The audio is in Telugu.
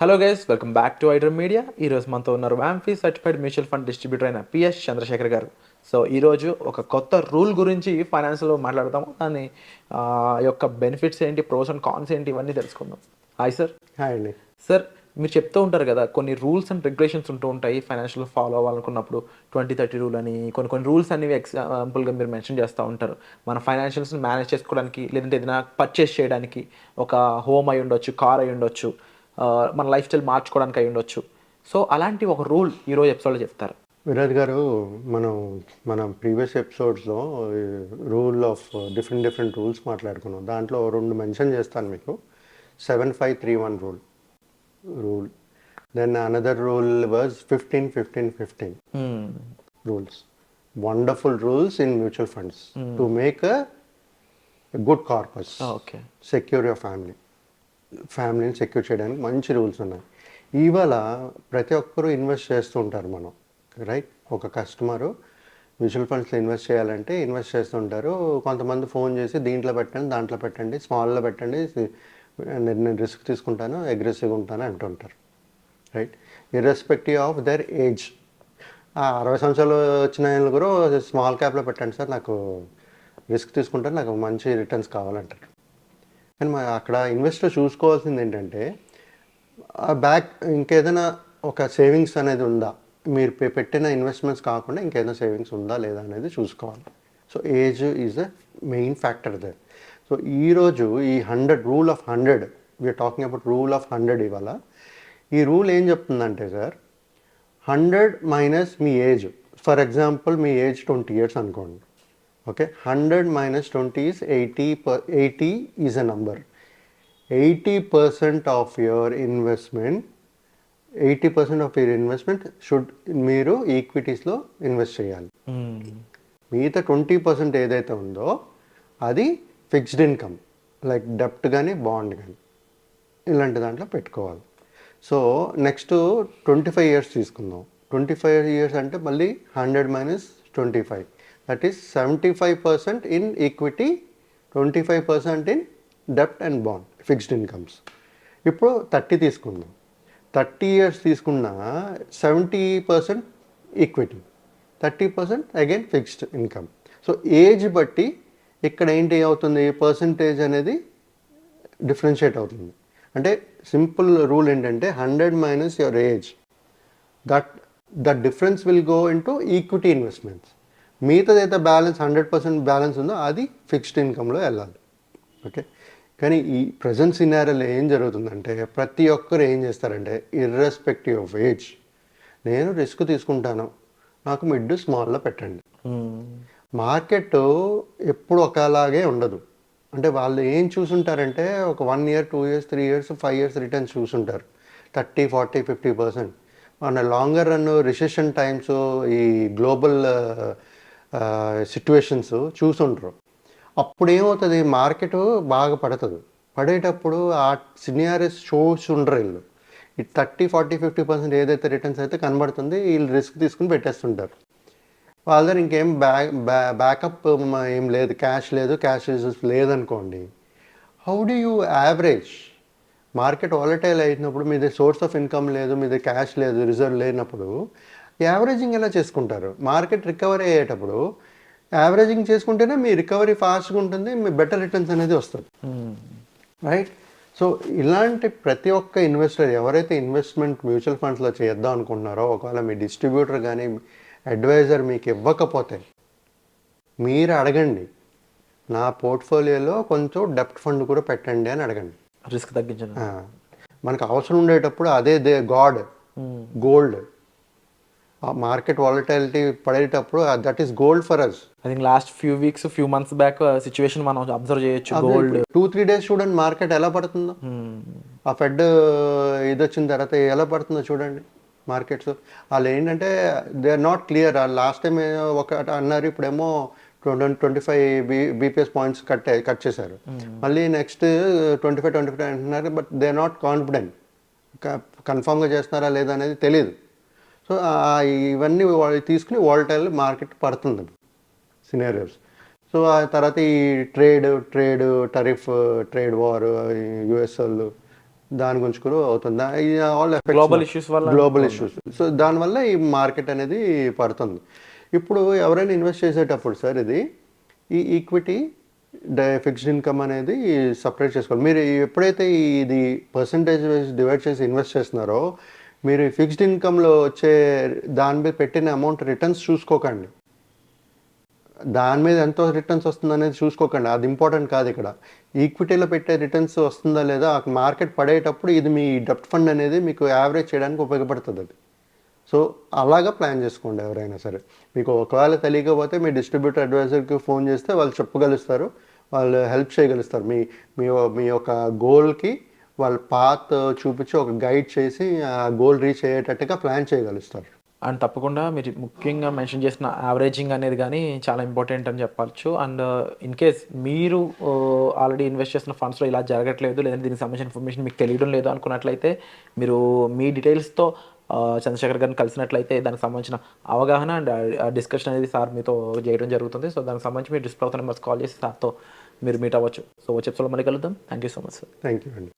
Hello guys, welcome back to iDream media. ఈరోజు మనతో ఉన్నారు వ్యాంఫీ సర్టిఫైడ్ మ్యూచువల్ ఫండ్ డిస్ట్రిబ్యూటర్ అయిన పిఎస్ చంద్రశేఖర్ గారు. సో ఈరోజు ఒక కొత్త రూల్ గురించి ఫైనాన్స్లో మాట్లాడతాము. దాని యొక్క బెనిఫిట్స్ ఏంటి, ప్రోస్ అండ్ కాన్స్ ఏంటి, ఇవన్నీ తెలుసుకుందాం. Hi sir. హాయ్ అండి. సార్, మీరు చెప్తూ ఉంటారు కదా, కొన్ని రూల్స్ అండ్ రెగ్యులేషన్స్ ఉంటూ ఉంటాయి ఫైనాన్షియల్ ఫాలో అవ్వాలనుకున్నప్పుడు. 2030 రూల్ అని కొన్ని రూల్స్ అనేవి ఎగ్జాంపుల్గా మీరు మెన్షన్ చేస్తూ ఉంటారు. మన ఫైనాన్షియల్స్ని మేనేజ్ చేసుకోవడానికి, లేదంటే ఏదైనా పర్చేస్ చేయడానికి, ఒక హోమ్ అయి ఉండొచ్చు, కార్ అయి ఉండొచ్చు, మన లైఫ్ స్టైల్ మార్చుకోవడానికి అయి ఉండొచ్చు. సో అలాంటి ఒక రూల్ ఈరోజు ఎపిసోడ్లో చెప్తారు. విరాజ్ గారు, మన ప్రీవియస్ ఎపిసోడ్స్లో రూల్ ఆఫ్ డిఫరెంట్ రూల్స్ మాట్లాడుకున్నాం. దాంట్లో రెండు మెన్షన్ చేస్తాను మీకు. 7531 rule. Then another rule was 15-15-15 rules. Wonderful rules in mutual funds to make a good corpus, secure your ఫ్యామిలీని సెక్యూర్ చేయడానికి మంచి రూల్స్ ఉన్నాయి. ఇవాళ ప్రతి ఒక్కరూ ఇన్వెస్ట్ చేస్తూ ఉంటారు. మనం రైట్, ఒక కస్టమరు మ్యూచువల్ ఫండ్స్లో ఇన్వెస్ట్ చేయాలంటే ఇన్వెస్ట్ చేస్తుంటారు. కొంతమంది ఫోన్ చేసి దీంట్లో పెట్టండి, దాంట్లో పెట్టండి, స్మాల్లో పెట్టండి, నేను రిస్క్ తీసుకుంటాను, అగ్రెసివ్గా ఉంటాను అంటుంటారు. Right, irrespective of their age. 60 సంవత్సరాలు వచ్చిన వాళ్ళు కూడా స్మాల్ క్యాప్లో పెట్టండి సార్, నాకు రిస్క్ తీసుకుంటాను, నాకు మంచి రిటర్న్స్ కావాలంటారు. కానీ అక్కడ ఇన్వెస్టర్ చూసుకోవాల్సింది ఏంటంటే, ఇంకేదైనా ఒక సేవింగ్స్ అనేది ఉందా, మీరు పెట్టిన ఇన్వెస్ట్మెంట్స్ కాకుండా ఇంకేదైనా సేవింగ్స్ ఉందా లేదా అనేది చూసుకోవాలి. So age is a main factor దర్. సో ఈరోజు ఈ 100 rule of 100, we're talking about rule of 100. ఇవాళ ఈ రూల్ ఏం చెప్తుందంటే సార్, 100 మైనస్ మీ ఏజ్. ఫర్ ఎగ్జాంపుల్ మీ ఏజ్ 20 years అనుకోండి. Okay, 100 minus 20 is 80. 80 is a number. 80% of your investment, 80% of your investment should మీరు ఈక్విటీస్లో ఇన్వెస్ట్ చేయాలి. మిగతా 20% ఏదైతే ఉందో అది ఫిక్స్డ్ ఇన్కమ్, లైక్ డెప్ట్ కానీ బాండ్ కానీ ఇలాంటి దాంట్లో పెట్టుకోవాలి. సో నెక్స్ట్ 25 years తీసుకుందాం. 25 years అంటే మళ్ళీ 100 minus 25, that is 75% in equity, 25% in debt and bond, fixed incomes. ఇప్పుడు 30 తీసుకుందాం. 30 years తీసుకున్న 70% equity, 30% again fixed income. So age బట్టి ఇక్కడ ఏంటి అవుతుంది, పర్సంటేజ్ అనేది డిఫరెన్షియేట్ అవుతుంది. అంటే సింపుల్ రూల్ ఏంటంటే 100 minus your age, that difference will go into equity investments. మిగతాదైతే బ్యాలెన్స్ 100% బ్యాలెన్స్ ఉందో అది ఫిక్స్డ్ ఇన్కమ్లో వెళ్ళాలి. ఓకే, కానీ ఈ ప్రజెంట్ సినారియోలో ఏం జరుగుతుందంటే, ప్రతి ఒక్కరు ఏం చేస్తారంటే, ఇర్రెస్పెక్టివ్ ఆఫ్ ఏజ్, నేను రిస్క్ తీసుకుంటాను, నాకు మిడ్ స్మాల్లో పెట్టండి. మార్కెట్ ఎప్పుడు ఒకలాగే ఉండదు. అంటే వాళ్ళు ఏం చూసుంటారంటే, ఒక 1 year, 2 years, 3 years, 5 years returns చూసుంటారు, 30, 40, 50%. మన లాంగర్ రన్ రిసెషన్ టైమ్స్, ఈ గ్లోబల్ సిట్యువేషన్స్ చూసుంటారు. అప్పుడు ఏమవుతుంది, మార్కెట్ బాగా పడుతుంది. పడేటప్పుడు ఆ సినారియోస్ చూసుండరు వీళ్ళు. ఈ 30, 40, 50% ఏదైతే రిటర్న్స్ అయితే కనబడుతుంది, వీళ్ళు రిస్క్ తీసుకుని పెట్టేస్తుంటారు. వాళ్ళ దగ్గర ఇంకేం బ్యాకప్ ఏం లేదు, క్యాష్ లేదు, క్యాష్ రిజర్వ్స్ లేదనుకోండి. How do you average? Market volatile అయినప్పుడు మీ దగ్గర సోర్స్ ఆఫ్ ఇన్కమ్ లేదు, మీ దగ్గర క్యాష్ లేదు, రిజర్వ్ లేనప్పుడు యావరేజింగ్ ఎలా చేసుకుంటారు? మార్కెట్ రికవరీ అయ్యేటప్పుడు యావరేజింగ్ చేసుకుంటేనే మీ రికవరీ ఫాస్ట్గా ఉంటుంది, మీ బెటర్ రిటర్న్స్ అనేది వస్తుంది. రైట్. సో ఇలాంటి ప్రతి ఒక్క ఇన్వెస్టర్ ఎవరైతే ఇన్వెస్ట్మెంట్ మ్యూచువల్ ఫండ్స్లో చేద్దాం అనుకుంటున్నారో, ఒకవేళ మీ డిస్ట్రిబ్యూటర్ కానీ అడ్వైజర్ మీకు ఇవ్వకపోతే మీరు అడగండి, నా పోర్ట్ఫోలియోలో కొంచెం డెప్ట్ ఫండ్ కూడా పెట్టండి అని అడగండి. రిస్క్ తగ్గించండి. మనకు అవసరం ఉండేటప్పుడు అదే గోల్డ్. మార్కెట్ వాలటాలిటీ పడేటప్పుడు that is gold for us. I think last few weeks, few months back situation మనం అబ్జర్వ్ చేయొచ్చు. గోల్డ్ 2-3 days చూడండి మార్కెట్ ఎలా పడుతుందో. ఆ ఫెడ్ ఇది వచ్చిన తర్వాత ఎలా పడుతుందో చూడండి మార్కెట్స్. వాళ్ళు ఏంటంటే they are not clear. Last time ఒక అన్నారు, ఇప్పుడేమో 25 BPS పాయింట్స్ కట్ చేశారు. మళ్ళీ నెక్స్ట్ 25 అంటున్నారు. But they are not confident, కన్ఫామ్గా చేస్తున్నారా లేదా అనేది తెలియదు. సో ఇవన్నీ తీసుకుని వాలటైల్ మార్కెట్ పడుతుంది సినారియోస్. సో ఆ తర్వాత ఈ trade tariff, trade war, US వాళ్ళు దాని గురించి కూడా అవుతుంది. ఆల్ గ్లోబల్ ఇష్యూస్ వల్ల గ్లోబల్ ఇష్యూస్. సో దానివల్ల ఈ మార్కెట్ అనేది పడుతుంది. ఇప్పుడు ఎవరైనా ఇన్వెస్ట్ చేసేటప్పుడు సార్ ఈ ఈక్విటీ ఫిక్స్డ్ ఇన్కమ్ అనేది సపరేట్ చేసుకోవాలి. మీరు ఎప్పుడైతే ఇది పర్సంటేజ్ వైజ్ డివైడ్ చేసి ఇన్వెస్ట్ చేస్తున్నారో, మీరు ఫిక్స్డ్ ఇన్కమ్లో వచ్చే దాని మీద పెట్టిన అమౌంట్ రిటర్న్స్ చూసుకోకండి. దాని మీద ఎంతో రిటర్న్స్ వస్తుంది అనేది చూసుకోకండి, అది ఇంపార్టెంట్ కాదు ఇక్కడ. ఈక్విటీలో పెట్టే రిటర్న్స్ వస్తుందా లేదా, ఆ మార్కెట్ పడేటప్పుడు ఇది మీ డెప్ట్ ఫండ్ అనేది మీకు యావరేజ్ చేయడానికి ఉపయోగపడుతుంది అది. సో అలాగా ప్లాన్ చేసుకోండి ఎవరైనా సరే. మీకు ఒకవేళ తెలియకపోతే మీ డిస్ట్రిబ్యూటర్ అడ్వైజర్కి ఫోన్ చేస్తే వాళ్ళు చెప్పగలుగుతారు, వాళ్ళు హెల్ప్ చేయగలుగుతారు. మీ మీ మీ యొక్క గోల్కి వాళ్ళ పాత్ చూపించి ఒక గైడ్ చేసి ఆ గోల్ రీచ్ అయ్యేటట్టుగా ప్లాన్ చేయగలుగుతారు. అండ్ తప్పకుండా మీరు ముఖ్యంగా మెన్షన్ చేసిన యావరేజింగ్ అనేది కానీ చాలా ఇంపార్టెంట్ అని చెప్పచ్చు. అండ్ ఇన్ కేస్ మీరు ఆల్రెడీ ఇన్వెస్ట్ చేసిన ఫండ్స్లో ఇలా జరగట్లేదు, లేదంటే దీనికి సంబంధించిన ఇన్ఫర్మేషన్ మీకు తెలియడం లేదు అనుకున్నట్లయితే మీరు మీ డీటెయిల్స్తో చంద్రశేఖర్ గారిని కలిసినట్లయితే దానికి సంబంధించిన అవగాహన అండ్ డిస్కషన్ అనేది సార్ మీతో చేయడం జరుగుతుంది. సో దానికి సంబంధించి మీరు డిస్ప్లే అవుతున్న నెంబర్స్ కాల్ చేసి సార్తో మీరు మీట్ అవ్వచ్చు. సో వచ్చే ఎపిసోడ్లో మళ్ళీ కలుద్దాం. Thank you so much sir. Thank you అండి.